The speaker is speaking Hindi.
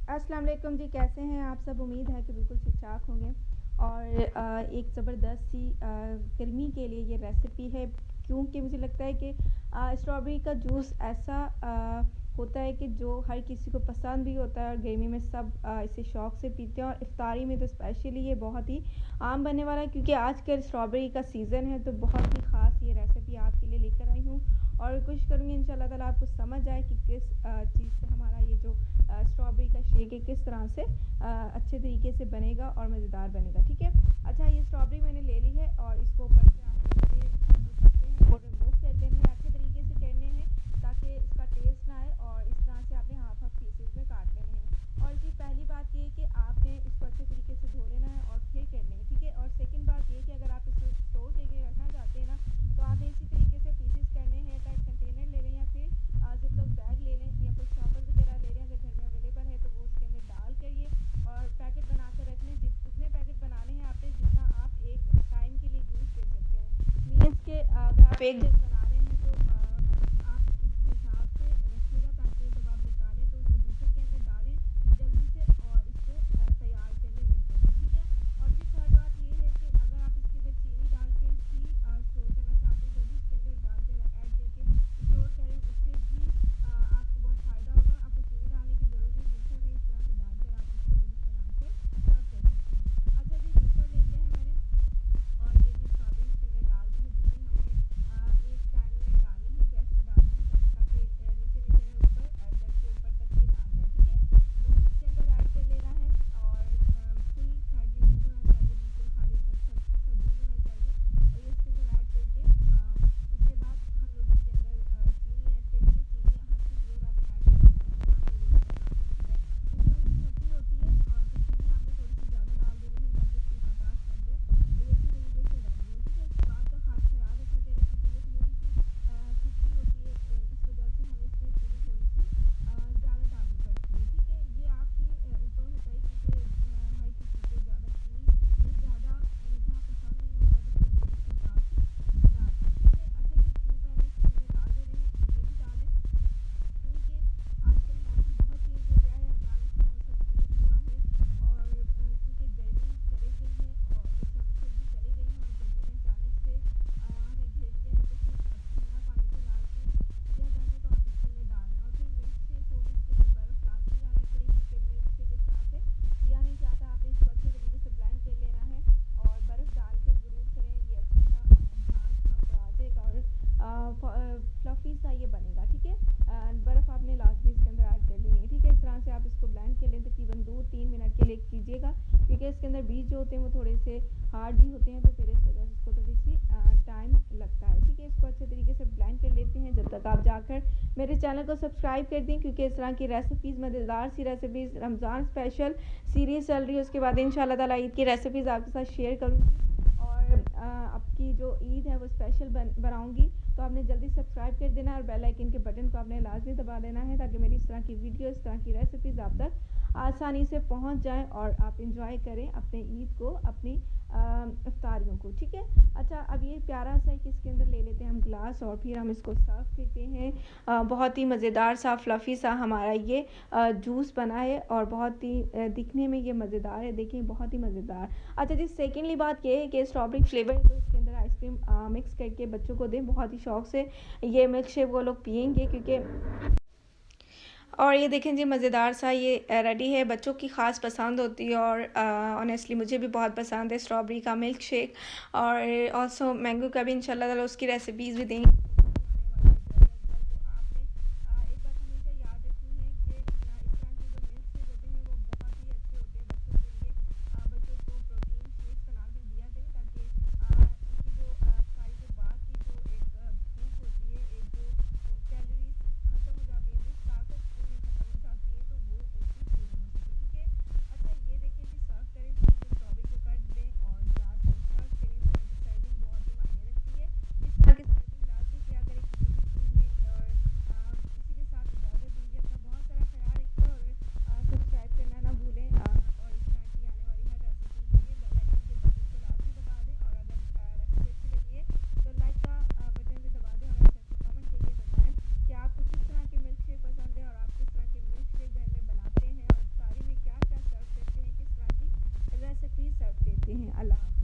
अस्सलाम वालेकुम जी, कैसे हैं आप सब? उम्मीद है कि बिल्कुल ठीक-ठाक होंगे। और एक ज़बरदस्त सी गर्मी के लिए ये रेसिपी है, क्योंकि मुझे लगता है कि स्ट्रॉबेरी का जूस ऐसा होता है कि जो हर किसी को पसंद भी होता है और गर्मी में सब इसे शौक़ से पीते हैं, और इफ्तारी में तो स्पेशली ये बहुत ही आम बनने वाला है, क्योंकि आजकल स्ट्रॉबेरी का सीज़न है। तो बहुत ही ख़ास ये रेसिपी आपके लिए लेकर आई हूँ, और कोशिश करूँगी इंशाल्लाह ताला आपको समझ आए कि किस चीज़ से हमारा ये जो स्ट्रॉबेरी का शेक है किस तरह से अच्छे तरीके से बनेगा और मज़ेदार बनेगा। ठीक है। अच्छा, ये स्ट्रॉबेरी मैंने ले ली है और इसको ऊपर से आप इसे जो सकते हैं वो रिमूव कर देने हैं, अच्छे तरीके से करने हैं ताकि इसका टेस्ट ना आए, और इस तरह से आपने हाफ हाफ पीसेस में काट लेने हैं। और इसकी पहली बात ये है कि आपने इसको अच्छे तरीके से धो लेना है और फिर करने हैं। ठीक है। और सेकंड बात ये है कि अगर आप इसको स्टोर करके रखना चाहते हैं ना, तो आपने इसी तरीके से पीसेस करने हैं। टाइट कंटेनर ले लें या फिर ज़िपलॉक बैग ले लें या कोई चॉपर वगैरह ले लें, अगर घर में अवेलेबल है तो वो उसके अंदर डाल कर ये और पैकेट बनाकर रख लें। उतने पैकेट बनाने हैं आपने जितना आप एक टाइम के लिए यूज़ कर सकते हैं। मीन्स के अगर आप एक जग बना रहे हैं तो आप उस हिसाब से रखिएगा, ताकि जब आप निकालें तो उसको जूसर के अंदर डालें जल्दी से और इसको तैयार कर लें एकदम। ठीक है। और फिर थर्ड बात ये है कि अगर आप इसके अंदर चीनी डाल के भी स्टोर करना चाहते हैं तो भी इसके अंदर डाल के ऐड करके स्टोर करें, उससे भी आपको बहुत फ़ायदा होगा। आपको चीनी डालने की ज़रूरत नहीं, जूसर में इस तरह से डालकर आप इसको जूस बना के सर्व कर सकते हैं। अच्छा जी, जूसर ले लिया है मैंने, और ये जो स्ट्रॉबेरी इसके अंदर डाल दी है, जितनी हमने एक पैन में डाली है, गैस पे डाली है, ताकि नीचे नीचे रहे, ऊपर जग के ऊपर तक ये ना आ जाए। ठीक है। दूध इसके अंदर ऐड कर लेना है, और फुल फैट भी दूध होना चाहिए, बिल्कुल खाली अच्छा दूध होना चाहिए। और ये इसके अंदर ऐड करके उसके बाद हम लोग इसके अंदर चीनी ऐड करेंगे। चीनी हर चीज़ रोज़ आपने ऐड करनी है, चीनी आपको रोज़ बनानी है। ठीक है। ये थोड़ी सी खट्टी होती है, और तो चीनी आपने थोड़ी सी ज़्यादा डाल देनी है ताकि इसकी खटास लग जाए और ये अच्छी तरीके से रेडी हो। ठीक है। इस बात का खास ख्याल रखा करें क्योंकि ये थोड़ी सी खट्टी होती है, इस वजह से हमें इसमें चीनी थोड़ी सी ज़्यादा डालनी पड़ती है। ठीक है। ये आपके ऊपर होता है, क्योंकि हर किसी को ज़्यादा चीनी ज़्यादा मीठा पसंद नहीं होता, तो फिर वो उस हिसाब से डालते हैं। ठीक है। अच्छा, ये क्यूब मैंने इसके अंदर डाल देने हैं, ये भी डालें, क्योंकि आजकल मौसम बहुत चेंज हो गया है, अचानक से मौसम चेंज हुआ है। और क्योंकि गर्मी चली गई है और सर्दी चली गई है, और गर्मी ने अचानक से हमें घेर लिया है, तो फिर अब ठंडा पानी तो लाजमी पिया जाता है, तो आप इसके अंदर डालें। और फिर मिल्क शेक होगी, इसके अंदर बर्फ़ लाजमी डाला करें, क्योंकि मिल्क शेक इस तरह से पिया नहीं जाता। आपने इसको अच्छे तरीके से ब्लेंड कर लेना है और बर्फ़ डाल के ज़रूर करें, ये अच्छा सा झाग आपको आ जाएगा और फ्लफ़ी सा ये बनेगा। ठीक है। बर्फ़ आपने लाजमी इसके अंदर ऐड कर लेनी है। ठीक है। इस तरह से आप इसको ब्लेंड कर लें, तकरीबन 2-3 मिनट के लिए कीजिएगा, क्योंकि इसके अंदर बीज जो होते हैं वो थोड़े से हार्ड भी होते हैं, तो फिर इस वजह से इसको थोड़ी सी टाइम लगता है। ठीक है। इसको अच्छे तरीके से ब्लेंड कर लेते हैं, जब तक आप जाकर मेरे चैनल को सब्सक्राइब कर दें, क्योंकि इस तरह की रेसिपीज़, मज़ेदार सी रेसिपीज़, रमज़ान स्पेशल सीरीज़ चल रही है, उसके बाद इंशाल्लाह ताला ईद की रेसिपीज़ आपके साथ शेयर करूँगी, और आपकी जो ईद है वो स्पेशल बनाऊँगी। तो आपने जल्दी सब्सक्राइब कर देना है और बेल आइकन के बटन को आपने लाजमी दबा देना है, ताकि मेरी इस तरह की वीडियो, इस तरह की रेसिपीज़ आप तक आसानी से पहुंच जाएं और आप इंजॉय करें अपने ईद को, अपनी इफ्तारियों को। ठीक है। अच्छा, अब ये प्यारा सा एक इसके अंदर ले लेते हैं हम ग्लास, और फिर हम इसको सर्व करते हैं। बहुत ही मज़ेदार सा फ्लफ़ी सा हमारा ये जूस बना है, और बहुत ही दिखने में ये मज़ेदार है। देखिए, बहुत ही मज़ेदार। अच्छा जी, सेकेंडली बात ये है कि स्ट्रॉबेरी फ्लेवर है, तो इसके अंदर आइसक्रीम मिक्स करके बच्चों को दें, बहुत ही शौक़ से ये मिल्क शेक वो लोग पियेंगे, क्योंकि और ये देखें जी, मज़ेदार सा ये रेडी है, बच्चों की ख़ास पसंद होती है, और ऑनेस्टली मुझे भी बहुत पसंद है स्ट्रॉबेरी का मिल्क शेक, और ऑल्सो मैंगो का भी इंशाल्लाह ताला उसकी रेसिपीज़ भी देंगे। अल्लाह हाफ़िज़।